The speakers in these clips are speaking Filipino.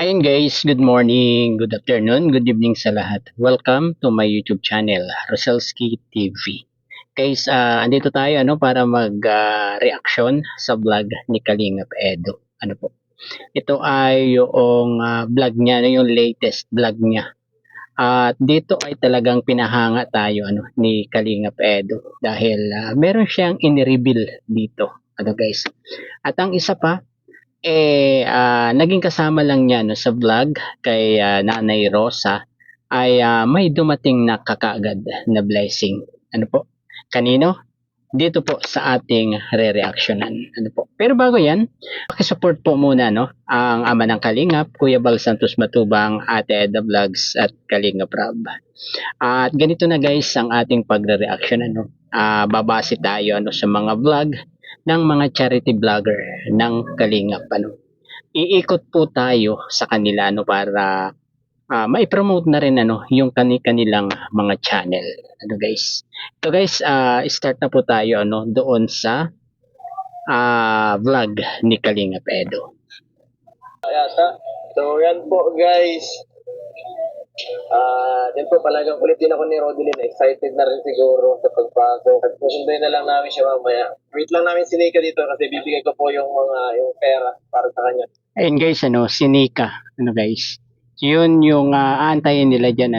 Ayun guys, good morning, good afternoon, good evening sa lahat. Welcome to my YouTube channel, Roselski TV. Guys, andito tayo para mag-reaction sa vlog ni Kalingap Edo. Po? Ito ay yung vlog niya, yung latest vlog niya. At dito ay talagang pinahanga tayo ni Kalingap Edo dahil meron siyang in-reveal dito. Guys. At ang isa pa, naging kasama lang niya sa vlog kay Nanay Rosa ay may dumating na kakaagad na blessing. Po? Kanino? Dito po sa ating re-reactionan. Po? Pero bago yan, pakisupport po muna ang ama ng Kalingap, Kuya Bal Santos Matubang, Ate Eda Vlogs at Kalingap Rab. At ganito na guys ang ating pagre-reaction. Babase tayo sa mga vlog ng mga charity vlogger ng Kalingap. Iikot po tayo sa kanila para mai-promote na rin yung kanilang mga channel. Guys. Ito guys, start na po tayo doon sa vlog ni Kalingap Edo. So yan po guys. Din po palagang ulit din ako ni Rodilyn. Excited na rin siguro sa pagpasok. At susunduin na lang namin siya mamaya. Wait lang namin si Nika dito kasi bibigay ko po yung pera para sa kanya. Ayun guys, si Nika. Guys. Yun yung aantayin nila dyan.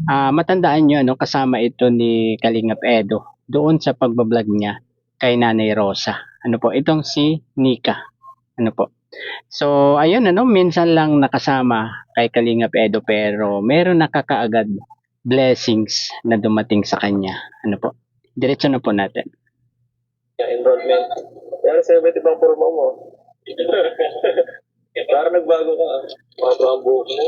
Matandaan nyo, kasama ito ni Kalingap Edo doon sa pagbablog niya kay Nanay Rosa. Po, itong si Nika. Po. So, ayun, minsan lang nakasama kay Kalingap Edo pero meron nakakaagad blessings na dumating sa kanya. Po, diretso na po natin. Enrollment. Pero sa iba't ibang forma mo. Parang nagbago ka. Bago ang buhok mo.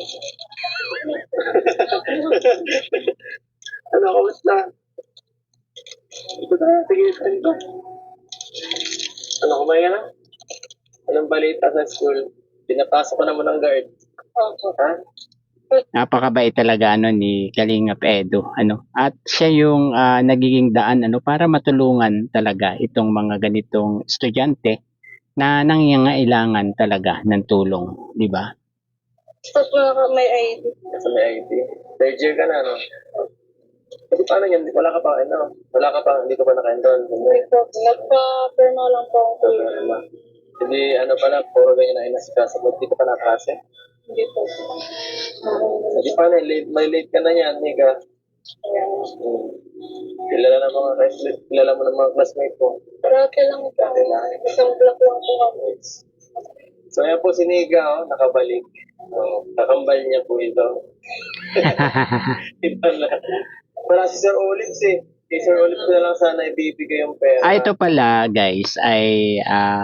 Kamusta? Sige. Kumain ka na? Anong balita sa school? Pinapasok ko naman ng guard. Ha? Napakabait talaga ni Kalingap Edo. At siya yung nagiging daan para matulungan talaga itong mga ganitong estudyante na nangangailangan talaga ng tulong, di ba? Tapos may ID. May ID. Third year ka na, Kasi paano yan? Wala ka pa, hindi ka pa naka-enroll. Hindi po. Nagpa-perma lang po ako. Hindi, pala, puro ganyan na inasikasa. Hindi ka pa nakase? Hindi po. Hindi paano, may late ka na yan, Nika. Kilala mo ng mga classmate ko. Parati lang po. Isang block lang po ako. So, yan po si Nika, nakabalik. Kakambal niya po ito. Wala si Sir Olives Kay Sir Olives na lang sana ibibigay yung pera. Ito pala guys ay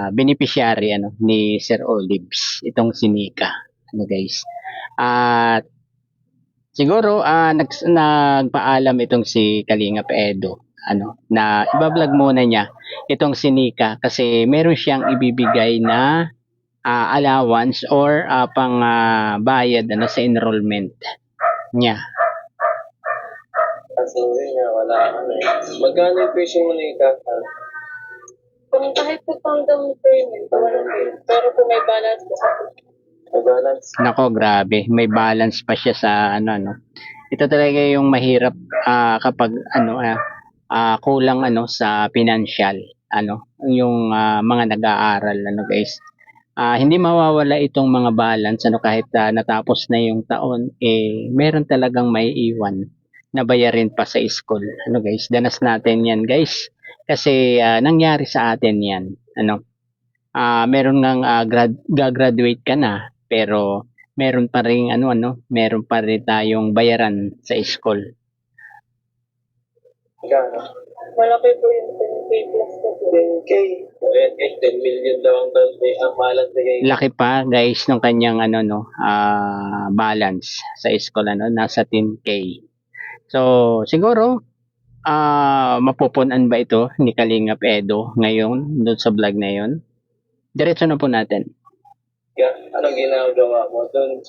beneficiary ni Sir Olives, itong si Nika. Guys. At siguro nagpaalam itong si Kalingap Edo na ibablog muna niya itong si Nika kasi meron siyang ibibigay na allowance or pang bayad sa enrollment niya. Kasi nga wala Magkano yung tuition mo, Nika? Kung kahit po pang down payment, pero kung may balance po sa may balance. Nako, grabe. May balance pa siya sa Ito talaga yung mahirap kapag kulang sa financial. Yung mga nag-aaral guys. Hindi mawawala itong mga balance kahit natapos na yung taon meron talagang may iwan na bayarin pa sa school. Guys, danas natin yan guys. Kasi nangyari sa atin yan. Meron ngang graduate ka na pero meron pa ring meron pa rin tayong bayaran sa school. malaki po yung 10K plus po. 10K. 10 million daw ang balance na kayo. Laki pa guys ng kanyang balance sa school nasa 10K. So siguro mapupunan ba ito ni Kalingap Edo ngayon doon sa vlog na yon? Diretso na po natin. Anong ginagawa mo doon?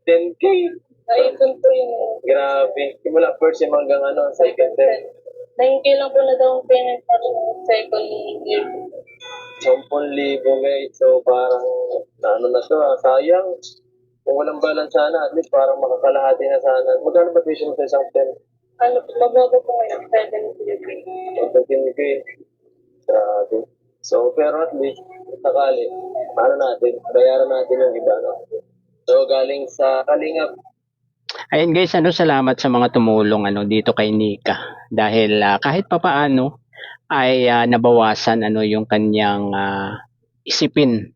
10K. Naipon po yun. Grabe. Simula first sem hanggang second sem. 9K lang po na down payment para sa second year. 10,000 guys. So parang Na ano na to, sayang. Kung walang balance sana, at least parang makakalahati na sana. Magkano ba tuition mo sa isang pen? Ano, mabago po ngayon, 7 Pagdating ko eh. Grabe. So, pero at least, sakali, ano natin, bayaran natin yung iba, no? So, galing sa Kalingap, Ayun guys, salamat sa mga tumulong dito kay Nika dahil kahit papaano ay nabawasan yung kanyang isipin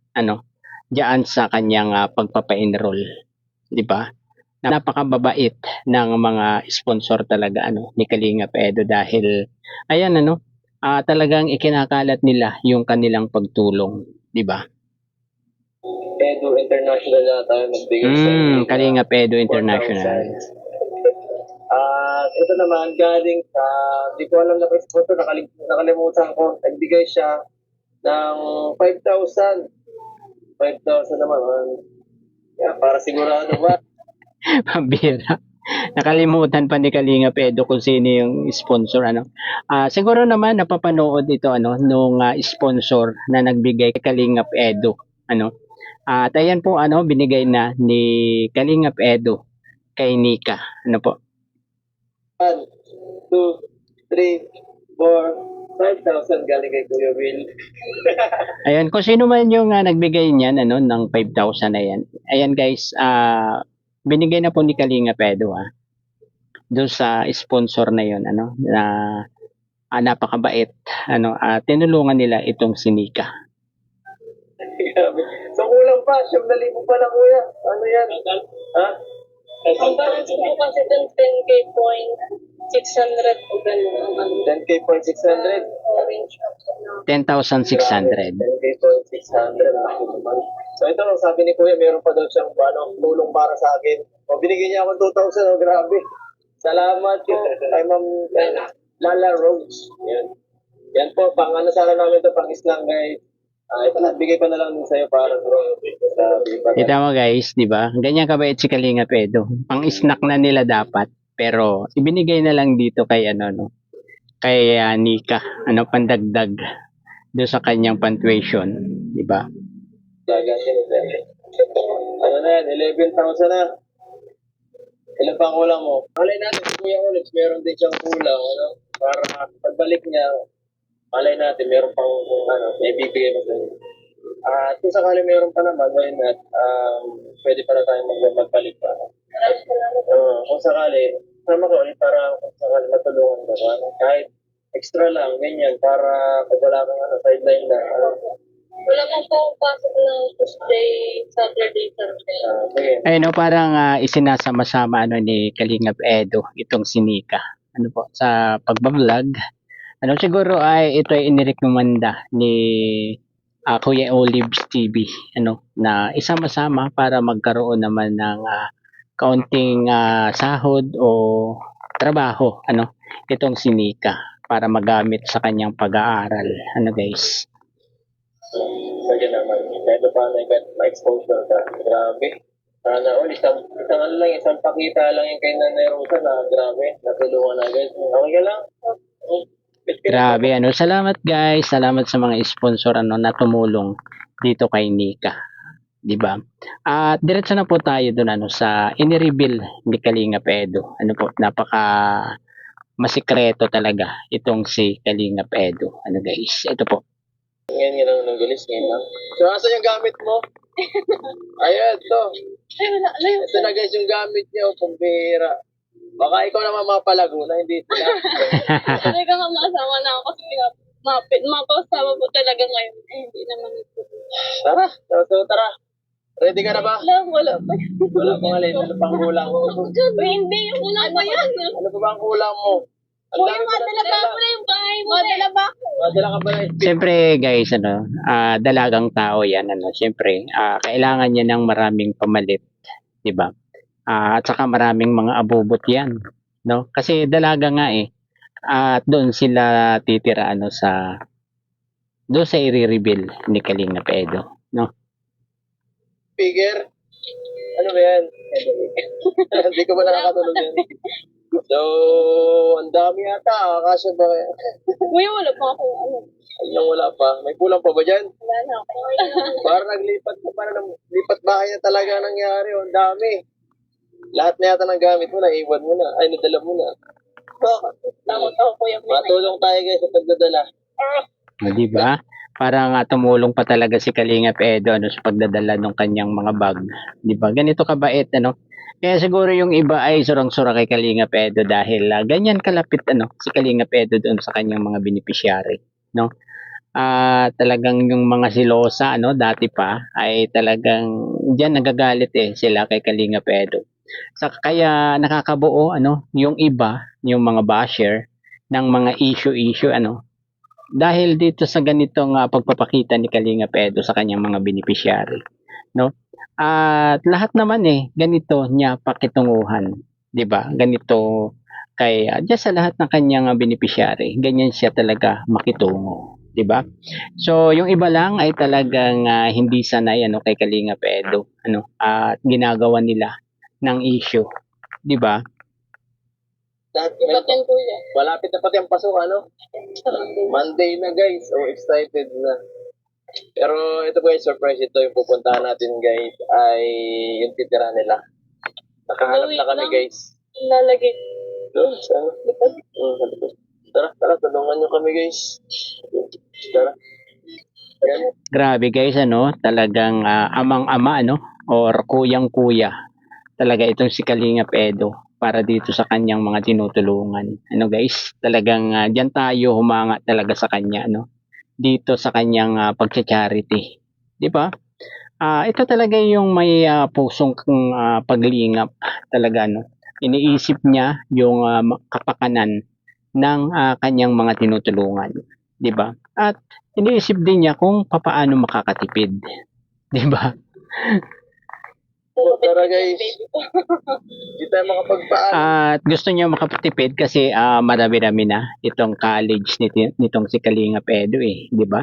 diyan sa kanyang pagpapa-enroll, 'di ba? Napakababait ng mga sponsor talaga ni Kalingap Edo dahil ayan talagang ikinakalat nila yung kanilang pagtulong, 'di ba? Edu International na tayo nagbigay sa inyo. Kalingap Edo International. 4,000. At ito naman, galing sa, di ko alam na sponsor, nakalimutan ko, nagbigay siya ng 5,000. 5,000 naman. Yeah, para sigurado ba? Pambira. Nakalimutan pa ni Kalinga Edo kung sino yung sponsor siguro naman napapanood ito nung sponsor na nagbigay kay Kalingap Edo at ayan po binigay na ni Kalingap Edo kay Nika po 1, 2, 3, 4, 5,000 galing kay Kuya Will. Ayan, kung sino man yung nagbigay niyan ng 5,000 na yan. Ayan guys, binigay na po ni Kalinga Edo doon sa sponsor na yun na napakabait tinulungan nila itong si Nika. Grabe. So kulang pa, 7,000 pa lang kuya. Ano yan? Ha? Ang balance po kasi dun 10K point 600 po ganun. 10K point 600. Orange na po na. 10,600. 10K point 600. Laki naman. So ito, sabi ni kuya, meron pa daw siyang tulong para sa akin. O binigyan niya ako 2,000. Grabe. Salamat po kay Ma'am Lala Rose. Yan. Yan po, sana namin ito, pang islang guys. Ito na, bigay pa na lang din sa'yo para sa biba. Kita mo guys, di ba? Ganyan kabait si Kalinga Edo. Pang snack na nila dapat. Pero ibinigay na lang dito kay kay Nika, pandagdag do sa kanyang punctuation, di ba? Ano na yan, 11,000 na. Ilan pa ang kulang mo? Malay natin, si Kuya Onyx, meron din siyang kulang, para pagbalik niya, malay natin, meron pang, may bibigay mo sa inyo. At kung sakali meron pa naman, why not, pwede pa na tayo magbalik pa. Kung sakali, sama ko ulit para kung sakali matulungan ko. Kahit extra lang, ganyan, para pag wala kang sideline na. Wala mong po pasok ng Tuesday, Saturday, Sunday. Sige. Ayun parang isinasama-sama ni Kalingap Edo itong si Nika. Po, sa pagbablog. Siguro ay ito ay inirekomenda ni Kuya Olives TV na isama-sama para magkaroon naman ng kaunting sahod o trabaho itong si Nika para magamit sa kanyang pag-aaral guys. Sige naman. Kahit pa na-exposure ka. Grabe. Sana isang pakita lang yung kay Nanay Rosa na grabe. Natulungan na guys. Okay ka lang? Grabe salamat guys. Salamat sa mga sponsor na tumulong dito kay Nika. 'Di ba? At diretso na po tayo doon sa ini-reveal ni Kalingap Edo. Po, napaka masikreto talaga itong si Kalingap Edo. Guys, ito po. Ngayon lang nanggulis ngayon lang. So, asan yung gamit mo? Ayan, ito. Ay, wala. Ito na guys yung gamit niyo. Pambira. Baka ikaw naman mapalago na hindi sila. Talaga nga masama na ako kasi mapasama po talaga ngayon. Hindi naman ito. Tara. So, tara. Ready ka na ba? Wala pa. Wala pang alin. Ano pang kulang mo? Hindi, yung kulang pa yan. Ano pa ba ang kulang mo? Kuya, madala ba ako na yung bahay mo? Madala ba ako? Madala ka ba na Siyempre guys, dalagang tao yan. Siyempre, kailangan niya ng maraming pamalit. 'Di ba? At saka maraming mga abubot yan. Kasi dalaga nga at doon sila titira doon sa i-reveal ni Kalingap Edo. figure? Ano ba yan? Hindi ko ba nakakatulog yan? So, ang dami yata. Kasi ba? Kuya, wala pa akong ano. Ayun, wala pa. May kulang pa ba dyan? Wala na ako. Parang naglipat na, parang lipat bahay na talaga nangyari. Ang dami. Lahat na yata ng gamit mo, naiwan mo na. Ay, nadala mo na. Takot ako, kuya. Matulong tayo guys sa pagdadala. Di ba? Parang tumulong pa talaga si Kalingap Edo ano, sa pagdadala ng kanyang mga bag. Di ba? Ganito kabait, ano? Kaya siguro yung iba ay surang-sura kay Kalingap Edo dahil ganyan kalapit ano, si Kalingap Edo doon sa kanyang mga beneficiary. No? Talagang yung mga silosa ano dati pa ay talagang diyan nagagalit sila kay Kalingap Edo. Kaya nakakabuo ano yung iba, yung mga basher ng mga issue ano dahil dito sa ganitong pagpapakita ni Kalingap Edo sa kanyang mga beneficiary, no? At lahat naman ganito niya pakitunguhan, 'di ba? Ganito kay diyan sa lahat ng kanyang beneficiary, ganyan siya talaga makitungo, 'di ba? So, yung iba lang ay talagang hindi sanay ano kay Kalingap Edo, ano, at ginagawa nila ng issue, 'di ba? Lahat, Ibat yan, kuya. malapit na pati ang pasok, ano? Monday na guys. So, excited na. Pero ito guys, surprise ito. Yung pupuntahan natin guys ay yung titira nila. Nakahanap na kami guys. Lalagay. Doon, sana. Sa likod. Tara, tulungan nyo kami guys. Tara. Yan. Grabe guys, ano, talagang amang-ama, ano, or kuyang-kuya. Talaga itong si Kalingap Edo para dito sa kanyang mga tinutulungan. Ano guys, talagang diyan tayo humanga talaga sa kanya, no? Dito sa kanyang pagcha-charity. 'Di ba? Ito talaga yung may pusong paglingap talaga, no? Iniisip niya yung kapakanan ng kanyang mga tinutulungan, 'di ba? At iniisip din niya kung papaano makakatipid, 'di ba? Tara guys. Hindi tayo makapagpaan. At gusto niya makatipid kasi marami-rami na itong college nitong si Kalingap Edo 'di ba?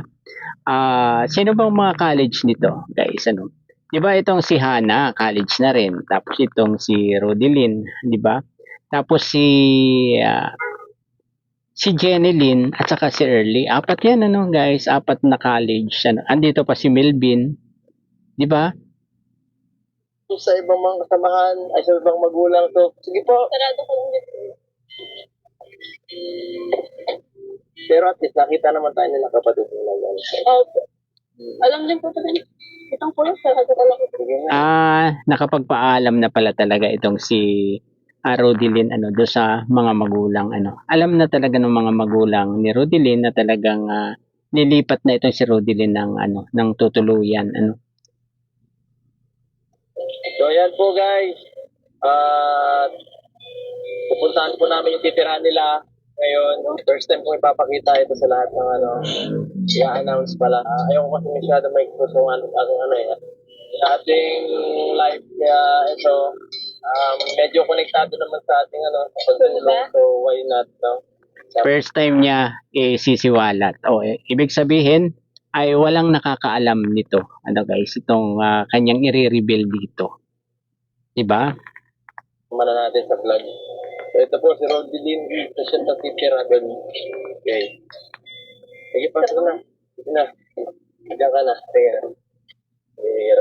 Sino bang mga college nito, guys, ano? 'Di ba itong si Hana, college na rin. Tapos itong si Rodelyn, 'di ba? Tapos si Jenny Lynn at saka si Early. Apat 'yan ano, guys, apat na college. Ano, andito pa si Melvin, 'di ba? Sa ibang mga kasamahan, ay sa ibang magulang. So, sige po. Sarado ko lang dito. Pero at least nakita naman tayo nila kapatid nila. Okay. Alam din po ito din. Itong kuya, sarado ko lang ito. Sige na. Nakapagpaalam na pala talaga itong si Rodelyn ano do sa mga magulang ano. Alam na talaga ng mga magulang ni Rodelyn na talagang nilipat na itong si Rodelyn ng ano ng tutuluyan ano. So, yan po guys. At pupuntahan po namin yung titirahan nila ngayon. First time ko ipapakita ito sa lahat ng ano. I-announce pala. Ayaw ko kasi masyado may kusungan sa ating live. Kaya ito, medyo konektado naman sa ating ano, sa pagtulong. So, why not, no? First time niya sisiwalat. Ibig sabihin ay walang nakakaalam nito. Ano guys, itong kanyang i-reveal dito. 'Di ba? Kumana natin sa vlog. So, ito po si Rodelyn. Ito siya sa titira doon. Okay. Sige, pasok na. Sige na. Diyan ka na. Sige na.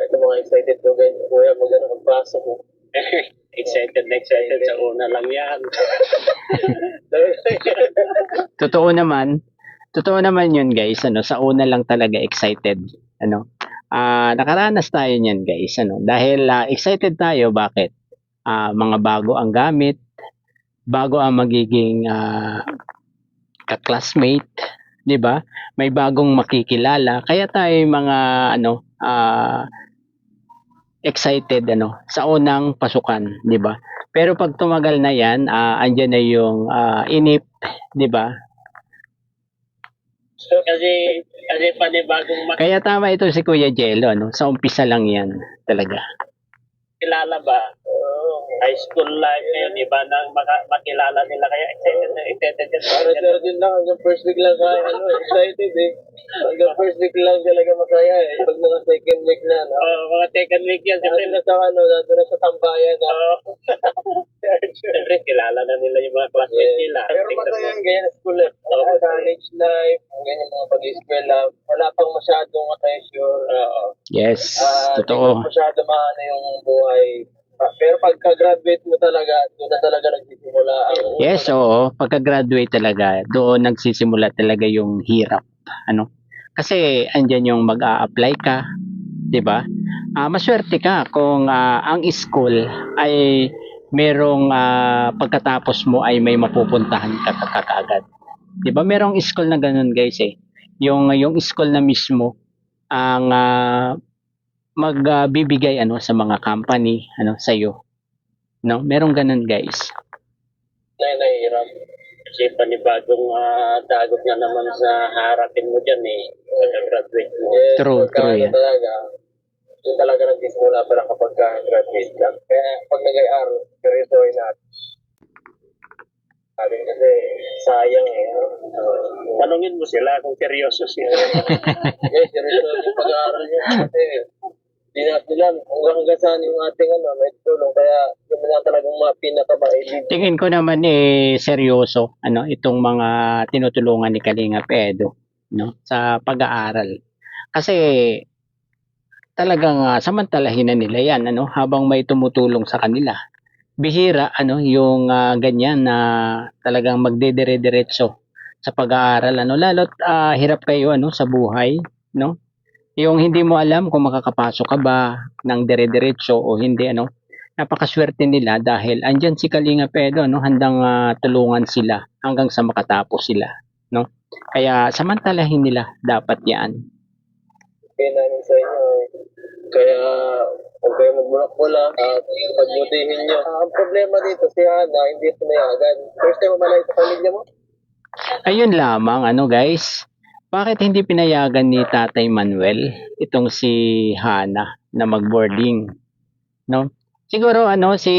Ito mga excited ko guys. Kuya, maganda magpasok mo. Excited sa una lang yan. Totoo naman 'yun guys, ano, sa una lang talaga excited, ano. Nakaranas tayo niyan guys, ano, dahil excited tayo bakit? Mga bago ang gamit, bago ang magiging ka-classmate, 'di ba? May bagong makikilala, kaya tayo mga ano, excited ano sa unang pasukan, 'di ba? Pero pag tumagal na 'yan, andyan na yung inip, 'di ba? Kasi panibagong Kaya tama ito si Kuya Jello, ano? Sa umpisa lang 'yan talaga. makilala ba? High school life ngayon, iba nang makilala nila. Kaya excited yan. Para sir din lang, hanggang first week lang kaya, ano, excited eh. Hanggang first week lang talaga masaya eh. Pag mga second week na, no? Mga second week yan. Kasi na sa ano, nandun na sa tambayan na. Siyempre, kilala na nila yung mga classmates nila. Pero masaya yung ganyan school life. College life, ganyan mga pag-eskwela. Wala pang masyadong attention. Yes, Di totoo. pa masyado maano yung buhay. Pero pagka-graduate mo talaga, doon na talaga nagsisimula ang... Yes, oo. Pagka-graduate talaga, doon nagsisimula talaga yung hirap. Ano? Kasi andyan yung mag-a-apply ka, 'di ba? Maswerte ka kung ang school ay merong pagkatapos mo ay may mapupuntahan ka kagad. 'Di ba? Merong school na ganun, guys eh. Yung school na mismo ang magbibigay ano sa mga company ano sa iyo, no? Merong ganun, guys. Nahihirap. Kasi panibagong dagot nga naman sa harapin mo dyan eh. Pagka-graduate mo. Yes, True, pagka true ano yan. talaga, doon talaga nagsisimula para kapag graduate ka. Kaya pag nag-aaral, seryosohin natin. Sabi kasi, sayang eh. Tanungin mo sila kung seryoso sila. Yes, seryoso yung pag-aaral nyo. Kasi, nila, hanggang saan yung ating may tulong. Kaya, yun na lang talagang mga pinakamailid. Tingin ko naman seryoso ano itong mga tinutulungan ni Kalingap Edo no sa pag-aaral. Kasi talagang samantalahin na nila 'yan ano habang may tumutulong sa kanila. Bihira ano yung ganyan na talagang magdedire-diretso sa pag-aaral ano lalo't hirap kayo ano sa buhay no. Yung hindi mo alam kung makakapasok ka ba ng dire-diretso o hindi ano. Napakaswerte nila dahil andyan si Kalinga Pedro no handang tulungan sila hanggang sa makatapos sila no. Kaya samantalahin nila dapat 'yan. Kaya namin sa inyo. Kaya, huwag kayo magbulak-bulak at pagbutihin nyo. Ang problema dito, si Hana, hindi pinayagan. First time malay sa pamilya mo? Ayun lamang ano guys. Bakit hindi pinayagan ni Tatay Manuel itong si Hana na mag-boarding no? Siguro ano si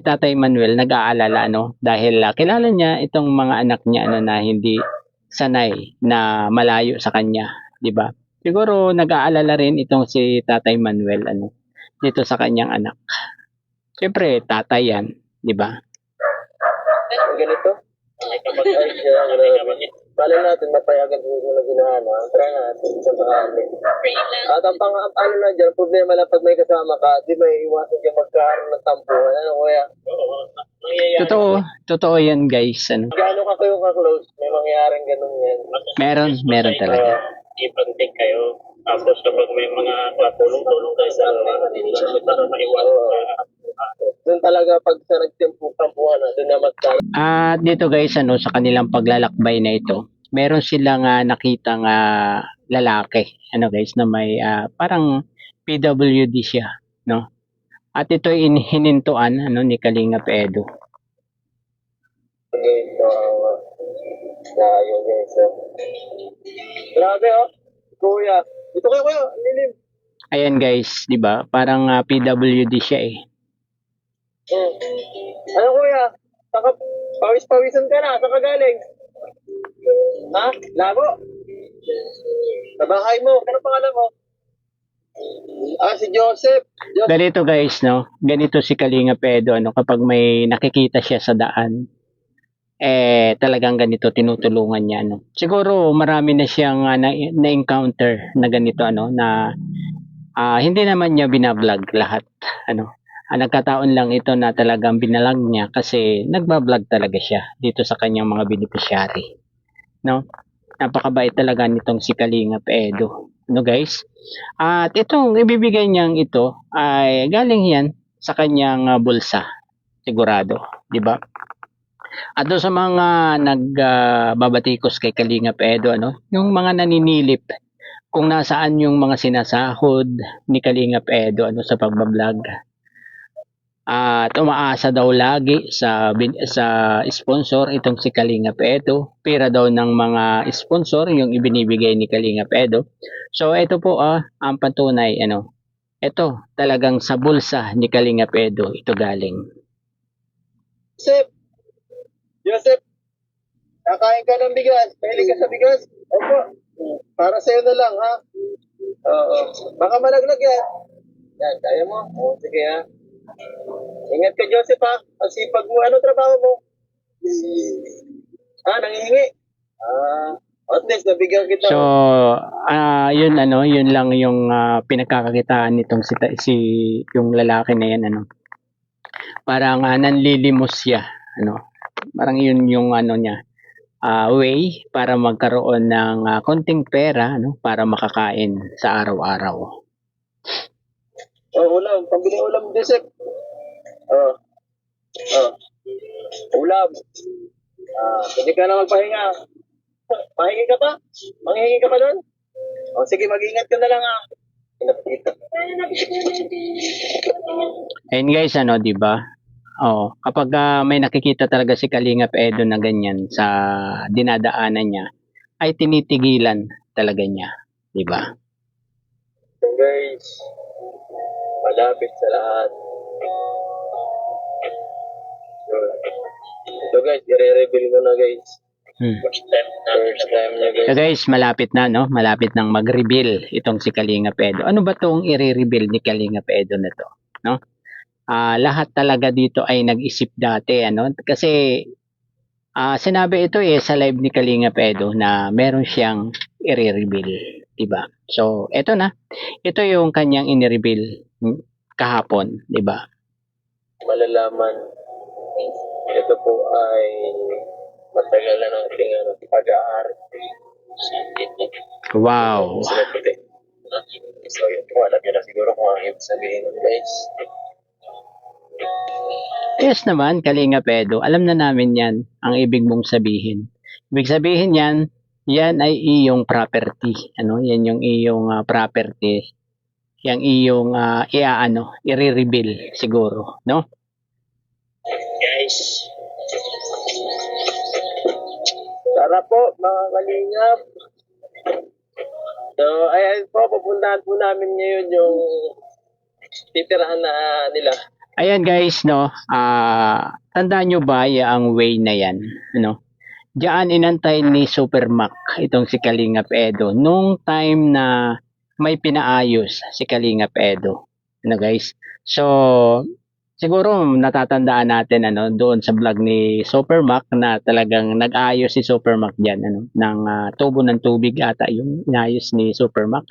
Tatay Manuel nag-aalala ano dahil kilala niya itong mga anak niya ano na hindi sanay na malayo sa kanya, 'di ba? Siguro nag-aalala rin itong si Tatay Manuel ano dito sa kanyang anak. Siyempre tatay 'yan, 'di ba? Ang ganito? Ay, siya, grabe. Bala natin, mapayagan kung na ginahana. Try natin sa bahali. At ang ano na dyan, problema lang pag may kasama ka, di may iwasan dyan magkaroon ng tampuhan. Ano kaya? Totoo 'yan guys. Ano? Gaano ka kayo ka-close, may mangyayaring ganun yan. Meron talaga. Ipag-take kayo. Tapos kapag may mga tulong-tulong kayo sa para maiwasan sa Doon talaga pag sa nagtampuhan na, doon na magkaroon. At dito guys ano sa kanilang paglalakbay na ito, meron silang nakitang lalaki, ano guys na may parang PWD siya, no? At ito ay hinintuan ano ni Kalingap Edo. Okay, so, layo guys. Grabe oh, kuya. Ito kayo kuya, lilim. Ayan guys, 'di ba? Parang PWD siya eh. Ano kuya? Saka pawis-pawisan ka na, saka galing. Ha? Labo? Sa bahay mo, ano pangalan mo? Si Joseph. Ganito guys, no? Ganito si Kalingap Edo ano kapag may nakikita siya sa daan. Talagang ganito tinutulungan niya no. Siguro marami na siyang na-encounter na ganito ano na hindi naman niya binablog lahat ano. Nagkataon lang ito na talagang binalag niya kasi nagbablog talaga siya dito sa kanyang mga beneficiary. No? Napakabait talaga nitong si Kalingap Edo. No guys? At itong ibibigay niyang ito ay galing yan sa kanyang bulsa. Sigurado. 'Di ba? At doon sa mga nagbabatikos kay Kalingap Edo, ano, yung mga naninilip kung nasaan yung mga sinasahod ni Kalingap Edo ano, sa pagbablog. At umaasa daw lagi sa sponsor itong si Kalingap Edo. Pira daw ng mga sponsor yung ibinibigay ni Kalingap Edo. So ito po ang patunay ano. Ito talagang sa bulsa ni Kalingap Edo ito galing. Joseph, kakain ka ng bigas. Mahilig ka sa bigas? Opo. Para sa'yo na lang, ha? Oo. Baka malaglag yan. Yan, kaya mo? Oo, sige ha. Ingat ka, Joseph, ha? Ang sipag mo. Ano trabaho mo? Nangihingi. At least, nabigyan kita. So, yun yun lang yung pinagkakakitaan nitong si yung lalaki na yan, Parang nanlilimos siya, Parang yun yung niya, way para magkaroon ng konting pera, para makakain sa araw-araw. Ulam. Pambili ulam, Joseph. Ulam. Hindi ka na magpahinga. Mahingi ka pa? Manghingi ka pa doon? Sige, mag-ingat ka na lang, ha? Ayun guys, di ba? Kapag may nakikita talaga si Kalingap Edo na ganyan sa dinadaanan niya, ay tinitigilan talaga niya, di ba? So guys, malapit sa lahat. Ito guys, i-reveal ko na guys. First time niya guys. So guys, malapit na, Malapit nang mag-reveal itong si Kalingap Edo. Ano ba tong i-reveal ni Kalingap Edo na to, lahat talaga dito ay nag-isip dati, Kasi sinabi ito sa live ni Kalingap Edo na meron siyang i-reveal, diba? So, eto na. Ito yung kanyang in-reveal kahapon, diba? Malalaman, ito po ay matagal na nating pag-aaral. Wow. So, yun po, alam nyo na siguro kung ang ibig sabihin nun, guys. Yes naman, Kalingap Edo. Alam na namin yan, ang ibig mong sabihin. Ibig sabihin yan ay iyong property. Yan yung iyong property. Yang iyong i-reveal siguro, no? Guys. Tara po, mga Kalingap. So, ayan po, pupuntahan po namin ngayon yung titirahan na nila. Ayan guys, tandaan nyo ba ang way na yan, Diyan inantay ni Super Mac itong si Kalingap Edo nung time na may pinaayos si Kalingap Edo, guys. So, siguro natatandaan natin doon sa vlog ni Super Mac na talagang nag-ayos si Super Mac diyan ng tubo ng tubig ata yung inayos ni Super Mac.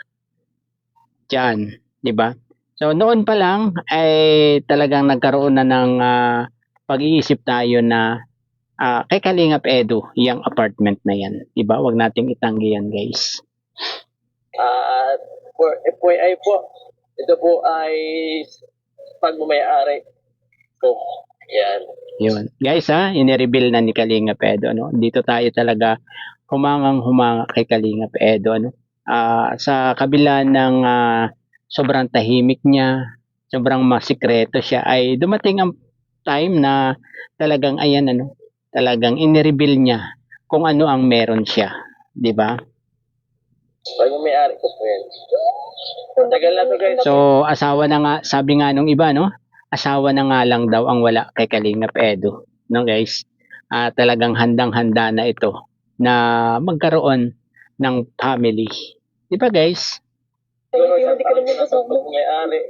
Diyan, 'di ba? So noon pa lang ay talagang nagkaroon na ng pag-iisip tayo na kay Kalingap Edo yung apartment na yan. 'Di ba? Huwag nating itanggi yan, guys. For FYI po, ito po ay pagmamayari. So, yan. Yun. Guys, ini-reveal na ni Kalingap Edo, Dito tayo talaga humanga kay Kalingap Edo, sa kabila ng sobrang tahimik niya, sobrang masikreto siya, ay dumating ang time na talagang talagang in-reveal niya kung ano ang meron siya, 'di ba? Pagmamayari ko po yan. Tagal na to, guys. So, asawa na nga, sabi nga nung iba, asawa na nga lang daw ang wala kay Kalingap Edo, guys? Talagang handang-handa na ito na magkaroon ng family. 'Di ba, guys? Siguro sa pagmamayari.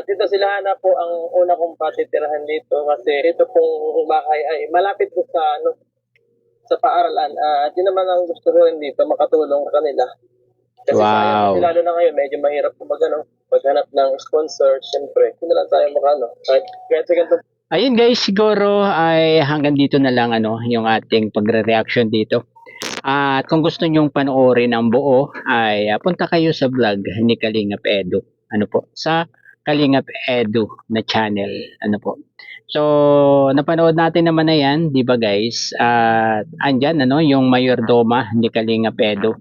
Dito sila na po ang una kong patitirahan dito kasi ito pong bahay ay malapit po sa paaralan. Di naman ang gusto ko rin dito makatulong sa kanila. Kasi Wow. lalo na ngayon medyo mahirap po maghanap ng sponsor. Siyempre, kung na lang tayo kahit sa ganito. Ayun guys, siguro ay hanggang dito na lang yung ating pagre-reaction dito. At kung gusto nyong panoorin ang buo ay punta kayo sa vlog ni Kalingap Edo. Sa Kalingap Edo na channel. So, napanood natin naman na yan, di ba guys? Andyan, yung mayordoma ni Kalingap Edo.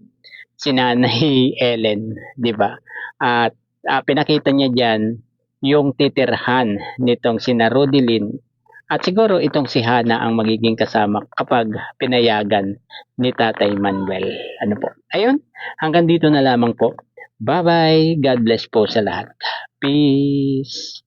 Si Nanay Ellen, di ba? At pinakita niya dyan yung titirhan nitong si Rodilyn. At siguro itong si Hana ang magiging kasama kapag pinayagan ni Tatay Manuel. Ayun, hanggang dito na lamang po. Bye-bye. God bless po sa lahat. Peace.